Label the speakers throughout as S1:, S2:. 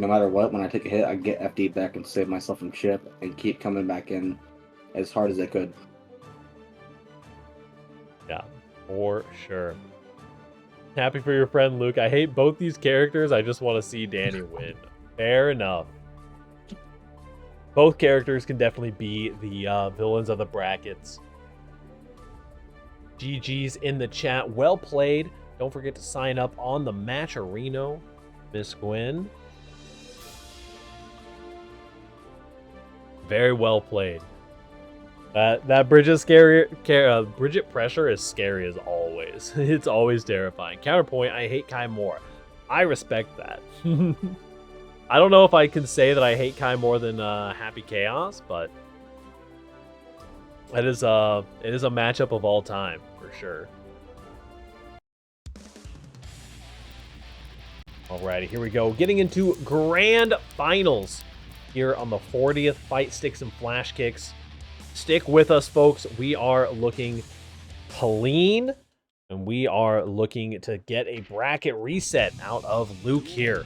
S1: no matter what, when I take a hit, I get FD back and save myself from chip and keep coming back in as hard as I could.
S2: Yeah, for sure. Happy for your friend, Luke. I hate both these characters. I just want to see Dany win. Fair enough. Both characters can definitely be the villains of the brackets. GG's in the chat. Well played. Don't forget to sign up on the Matcherino, Miss Gwen. Very well played. That Bridget pressure is scary as always. It's always terrifying. Counterpoint, I hate Kai more. I respect that. I don't know if I can say that I hate Kai more than Happy Chaos, but it is a matchup of all time for sure. Alrighty, here we go. Getting into grand finals here on the 40th Fightsticks and Flashkicks. Stick with us, folks. We are looking clean, and we are looking to get a bracket reset out of Luke here.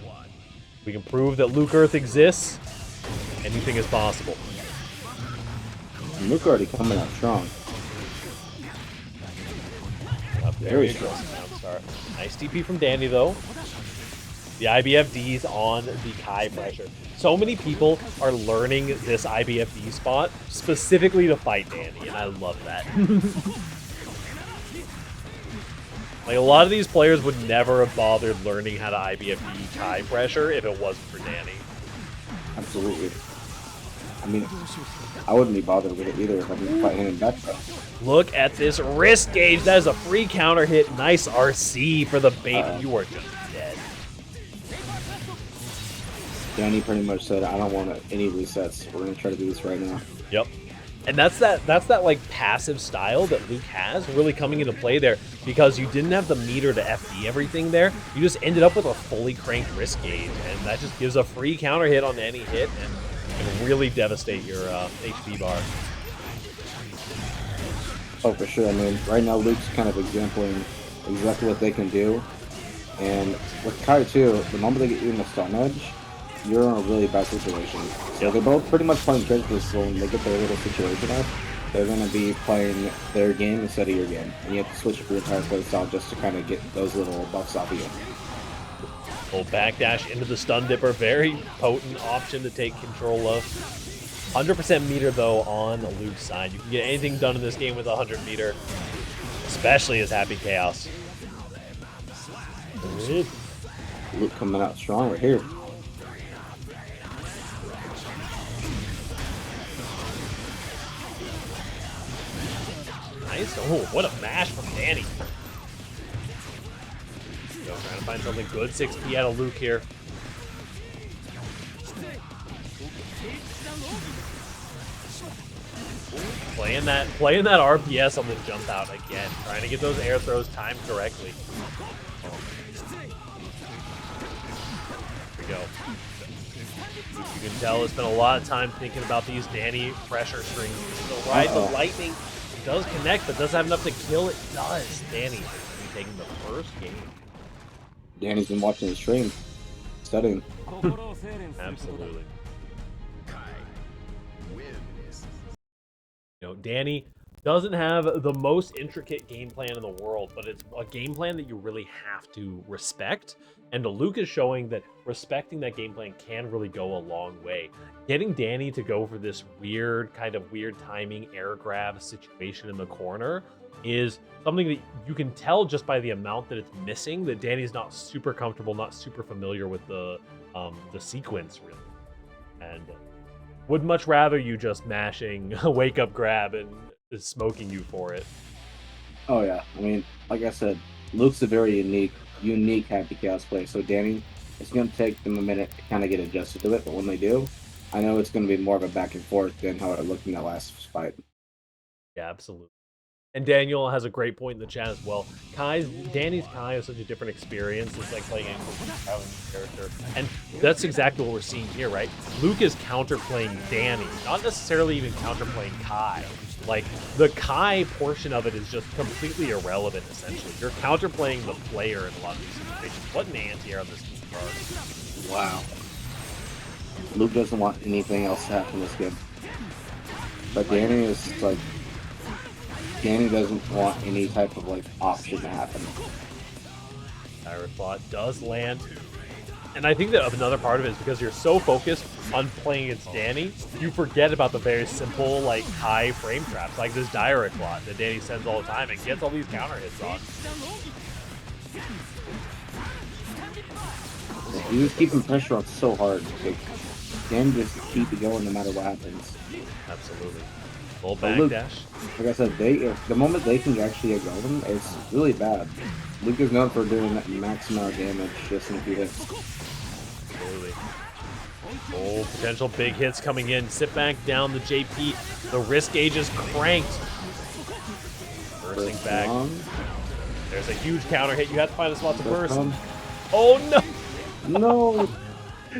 S2: We can prove that Luke Earth exists. Anything is possible.
S1: Luke already coming out strong. Very strong.
S2: Nice TP from Dany, though. The IBFD's on the Kai pressure. So many people are learning this IBFD spot specifically to fight Dany, and I love that. Like, a lot of these players would never have bothered learning how to IBFD Kai pressure if it wasn't for Dany.
S1: Absolutely. I mean, I wouldn't be bothered with it either if I didn't fight him in back throw.
S2: Look at this wrist gauge. That is a free counter hit. Nice RC for the bait. You are just dead.
S1: Dany pretty much said, I don't want any resets. We're going to try to do this right now.
S2: Yep. And that's that like passive style that Luke has really coming into play there, because you didn't have the meter to FD everything there. You just ended up with a fully cranked wrist gauge, and that just gives a free counter hit on any hit and can really devastate your HP bar.
S1: Oh, for sure. I mean, right now Luke's kind of exempling exactly what they can do. And with Kai too, the moment they get you in the stun edge, you're in a really bad situation. So they're both pretty much playing characters, so when they get their little situation up, they're going to be playing their game instead of your game. And you have to switch up your entire playstyle just to kind of get those little buffs off of you.
S2: Little backdash into the stun dipper. Very potent option to take control of. 100% meter, though, on Luke's side. You can get anything done in this game with 100 meter, especially as Happy Chaos.
S1: Luke coming out strong right here.
S2: Nice. Oh, what a mash from Dany. Go, trying to find something good. 6P out of Luke here. Playing that RPS on the jump out again. Trying to get those air throws timed correctly. Here we go. You can tell it's been a lot of time thinking about these Dany pressure strings. So right, the lightning does connect, but doesn't have enough to kill. It does. Dany taking the first game.
S1: Dany's been watching the stream, studying.
S2: Absolutely. You know, Dany doesn't have the most intricate game plan in the world, but it's a game plan that you really have to respect. And Luke is showing that respecting that game plan can really go a long way. Getting Dany to go for this weird timing air grab situation in the corner is something that you can tell just by the amount that it's missing, that Dany's not super comfortable, not super familiar with the sequence, really. And would much rather you just mashing a wake up grab and smoking you for it.
S1: Oh yeah, I mean, like I said, Luke's a very unique Happy Chaos player. So Dany, it's going to take them a minute to kind of get adjusted to it, but when they do, I know it's going to be more of a back and forth than how it looked in that last fight.
S2: Yeah, absolutely. And Daniel has a great point in the chat as well. Dany's Kai is such a different experience. It's like playing a character. And that's exactly what we're seeing here, right? Luke is counterplaying Dany, not necessarily even counterplaying Kai. Like, the Kai portion of it is just completely irrelevant, essentially. You're counterplaying the player in a lot of these situations. What an anti-air on this card.
S1: Wow. Luke doesn't want anything else to happen this game. But Dany is like, Dany doesn't want any type of like option to happen.
S2: Direct Claw does land. And I think that another part of it is because you're so focused on playing against Dany, you forget about the very simple, like, high frame traps, like this Direct Claw that Dany sends all the time and gets all these counter hits on.
S1: He's just keeping pressure on so hard. Like, Dany just keep it going no matter what happens.
S2: Absolutely. Full back
S1: Luke,
S2: dash.
S1: like I said, the moment they can actually get going, it's really bad. Luke is known for doing that max amount of damage just in a few hits.
S2: Absolutely. Oh, potential big hits coming in. Sit back down the JP. The risk gauge is cranked. Bursting back. There's a huge counter hit. You have to find a spot to burst. Oh no!
S1: No!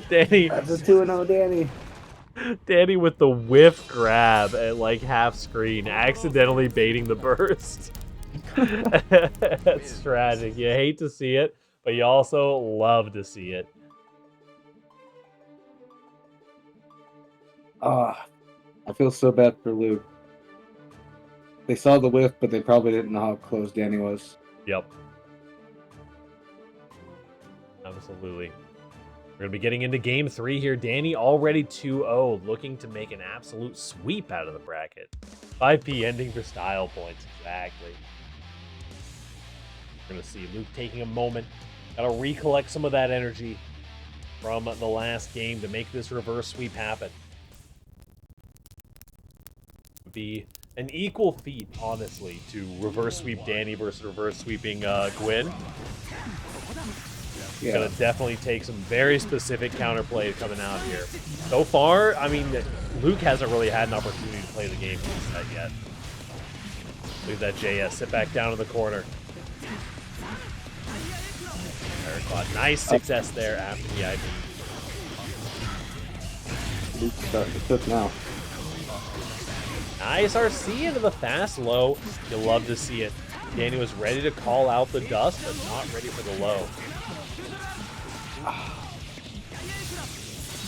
S2: Dany.
S1: That's a 2-0 Dany.
S2: Dany with the whiff grab at like half screen, accidentally baiting the burst. That's tragic. You hate to see it, but you also love to see it.
S1: I feel so bad for Luke. They saw the whiff, but they probably didn't know how close Dany was.
S2: Yep. Absolutely. We're going to be getting into game 3 here. Dany already 2-0, looking to make an absolute sweep out of the bracket. 5P ending for style points, exactly. We're going to see Luke taking a moment. Got to recollect some of that energy from the last game to make this reverse sweep happen. Would be an equal feat, honestly, to reverse sweep Dany versus reverse sweeping Gwyn.
S1: Yeah.
S2: Gonna definitely take some very specific counterplay coming out here. So far, I mean, Luke hasn't really had an opportunity to play the game yet. Look at that JS sit back down in the corner. Nice success there after the IV.
S1: Luke's starting to cook now.
S2: Nice RC into the fast low. You'll love to see it. Dany was ready to call out the dust, but not ready for the low.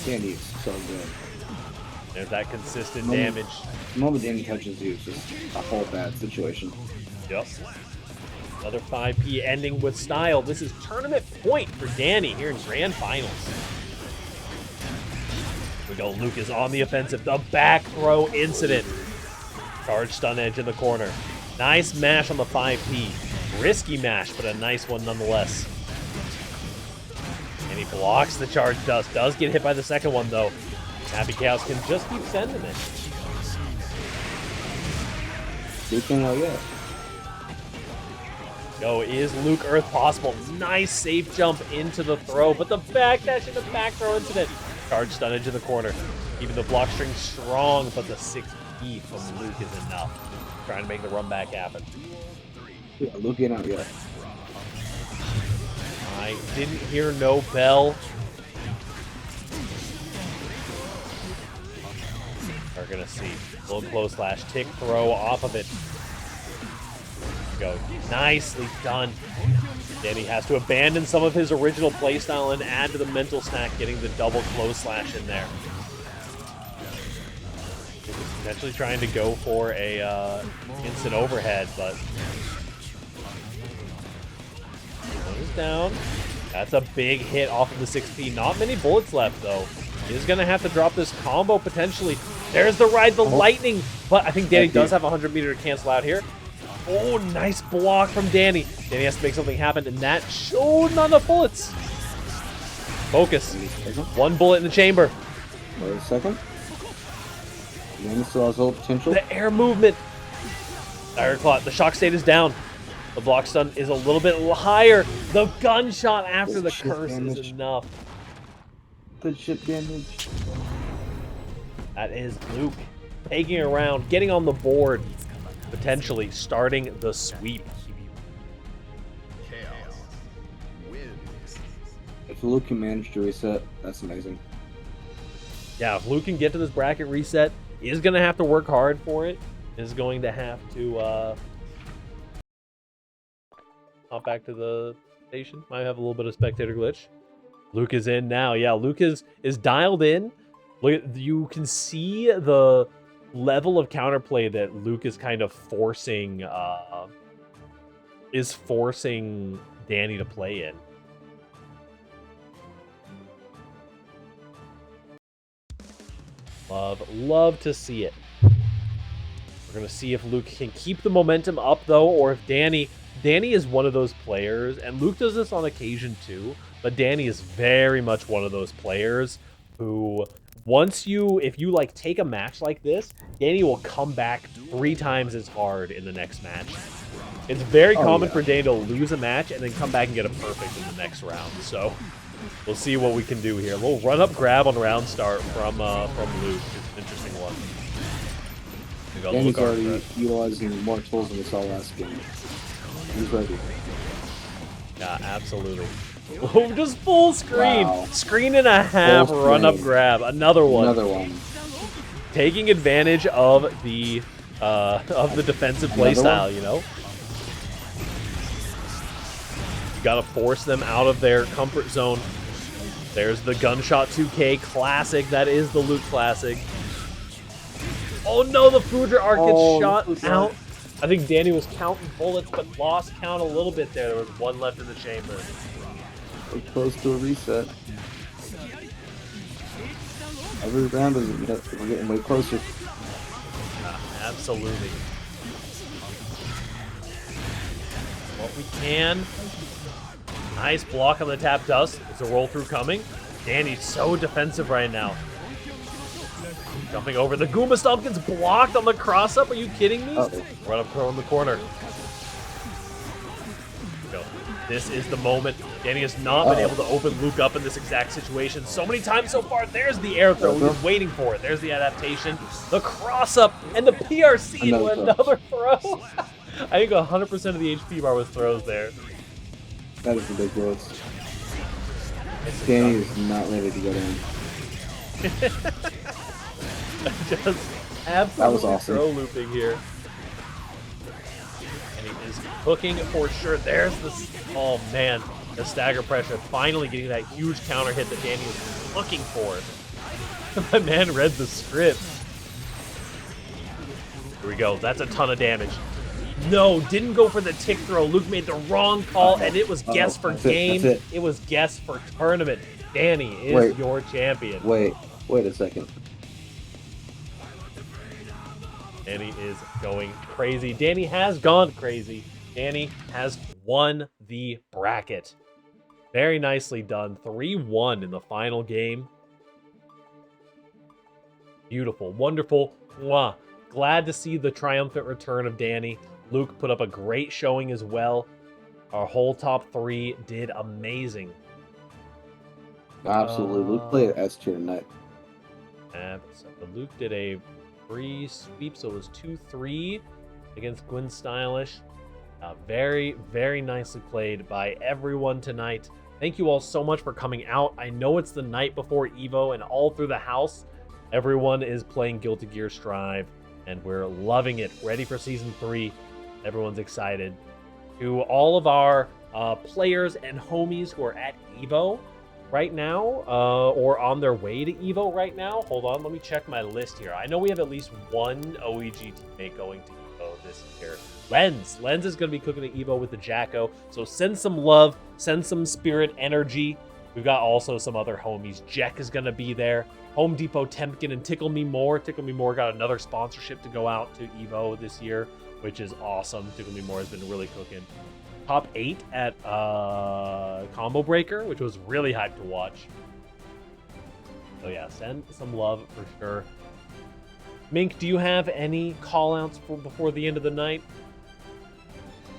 S1: Dany is so good.
S2: There's that consistent damage.
S1: The moment Dany touches you, it's just a whole bad situation.
S2: Yep. Another 5P ending with style. This is tournament point for Dany here in Grand Finals. Here we go. Luke is on the offensive. The back throw incident. Charge stun edge in the corner. Nice mash on the 5P. Risky mash, but a nice one nonetheless. And he blocks the charge dust. Does get hit by the second one, though. Happy Cows can just keep sending it.
S1: Yeah.
S2: Go, is Luke Earth possible? Nice safe jump into the throw, but the backdash and the back throw incident. Charge stun edge in the corner. Even the block string strong, but the 6P from Luke is enough. Trying to make the run back happen.
S1: Yeah, Luke ain't out yet.
S2: I didn't hear no bell. We're gonna see. Little close slash tick throw off of it. Go. Nicely done. Dany has to abandon some of his original playstyle and add to the mental snack, getting the double close slash in there. Potentially trying to go for a instant overhead, but he's down. That's a big hit off of the 6P. Not many bullets left, though. He's going to have to drop this combo, potentially. There's the ride, the lightning. But I think Dany does have 100 meter to cancel out here. Oh, nice block from Dany. Dany has to make something happen, and that showed not enough bullets. Focus. One bullet in the chamber.
S1: Wait a second. Dany still has all potential.
S2: The air movement. Direct Claw. The shock state is down. The block stun is a little bit higher. The gunshot after the curse is enough.
S1: Good shit damage.
S2: That is Luke taking around, getting on the board, potentially starting the sweep.
S1: If Luke can manage to reset, that's amazing.
S2: Yeah, if Luke can get to this bracket reset, he is going to have to work hard for it. Is going to have to hop back to the station. Might have a little bit of spectator glitch. Luke is in now. Yeah, Luke is dialed in. Look, you can see the level of counterplay that Luke is kind of forcing Dany to play in. Love to see it. We're gonna see if Luke can keep the momentum up though, or if Dany is one of those players, and Luke does this on occasion too, but Dany is very much one of those players who if you like take a match like this, Dany will come back 3 times as hard in the next match. It's very common for Dany to lose a match and then come back and get a perfect in the next round. So we'll see what we can do here. A little run-up grab on round start from Luke. It's an interesting one.
S1: Dany's already utilizing more tools than we saw last game. He's ready.
S2: Yeah, absolutely. Oh, just full screen.
S1: Wow.
S2: Screen and a half run-up grab. Another one. Taking advantage of the defensive playstyle, you know? You gotta force them out of their comfort zone. There's the Gunshot 2K classic. That is the Luke classic. Oh no, the Foudre arc gets shot out. I think Dany was counting bullets, but lost count a little bit there. There was one left in the chamber.
S1: We're close to a reset. Every round we're getting way closer.
S2: Absolutely. What we can. Nice block on the tap dust. There's a roll through coming. Dany's so defensive right now. Jumping over. The Goomba Stomp gets blocked on the cross-up. Are you kidding me? Run up throw in the corner. Go. This is the moment. Dany has not been able to open Luke up in this exact situation so many times so far. There's the air throw. He's waiting for it. There's the adaptation. The cross-up and the PRC to another throw. I think 100% of the HP bar was throws there.
S1: That is ridiculous. Dany is not ready to get in.
S2: Just absolutely throw looping here. And he is hooking for sure. There's the... Oh, man. The stagger pressure. Finally getting that huge counter hit that Dany is looking for. My man read the script. Here we go. That's a ton of damage. No, didn't go for the tick throw. Luke made the wrong call, and it was guess for game. It was guess for tournament. Dany is your champion.
S1: Wait a second.
S2: Dany is going crazy. Dany has gone crazy. Dany has won the bracket. Very nicely done. 3-1 in the final game. Beautiful. Wonderful. Mwah. Glad to see the triumphant return of Dany. Luke put up a great showing as well. Our whole top 3 did amazing.
S1: Absolutely. Luke played S tier tonight.
S2: So Luke did a free sweep, so it was 2-3 against Gwen Stylish. Very, very nicely played by everyone tonight. Thank you all so much for coming out. I know it's the night before EVO, and all through the house, everyone is playing Guilty Gear Strive, and we're loving it. Ready for Season 3. Everyone's excited. To all of our players and homies who are at EVO right now, or on their way to EVO right now. Hold on, let me check my list here. I know we have at least one OEG teammate going to EVO this year. Lens is going to be cooking at EVO with the Jacko, so send some love, send some spirit energy. We've got also some other homies. Jack is going to be there. Home Depot, Temkin, and Tickle Me More. Tickle Me More got another sponsorship to go out to EVO this year, which is awesome. Tickle Me More has been really cooking. Top 8 at Combo Breaker, which was really hyped to watch. So yeah, send some love for sure. Mink, do you have any call-outs before the end of the night?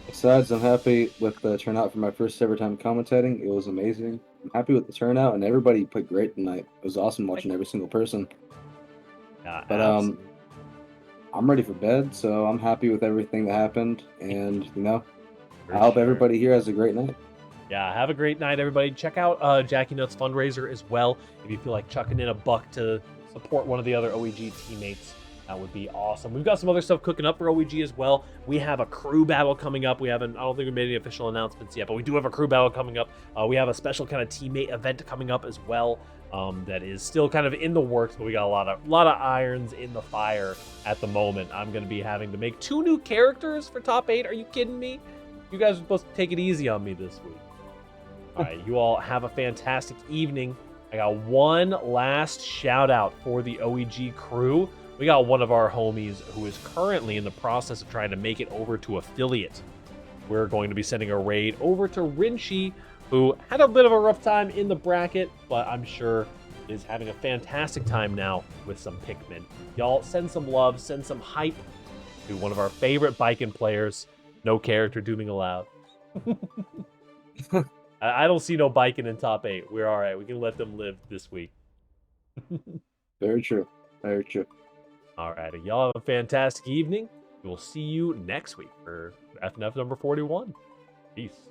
S1: Besides, I'm happy with the turnout for my first ever time commentating. It was amazing. I'm happy with the turnout, and everybody played great tonight. It was awesome watching every single person.
S2: Yeah,
S1: but I'm ready for bed, so I'm happy with everything that happened, and I hope everybody here has a great night.
S2: Yeah, have a great night, everybody. Check out Jackie Nuts fundraiser as well if you feel like chucking in $1 to support one of the other OEG teammates. That would be awesome. We've got some other stuff cooking up for OEG as well. We have a crew battle coming up. I don't think we made any official announcements yet, but we do have a crew battle coming up. We have a special kind of teammate event coming up as well. That is still kind of in the works, but we got a lot of irons in the fire at the moment. I'm going to be having to make 2 new characters for top 8. Are you kidding me? You guys are supposed to take it easy on me this week. All right, you all have a fantastic evening. I got one last shout out for the OEG crew. We got one of our homies who is currently in the process of trying to make it over to affiliate. We're going to be sending a raid over to Rinchi, who had a bit of a rough time in the bracket, but I'm sure is having a fantastic time now with some Pikmin. Y'all send some love, send some hype to one of our favorite Biken players. No character dooming allowed. I don't see no Biken in top 8. We're all right. We can let them live this week.
S1: Very true. Very true.
S2: All right. Y'all have a fantastic evening. We'll see you next week for FNF number 41. Peace.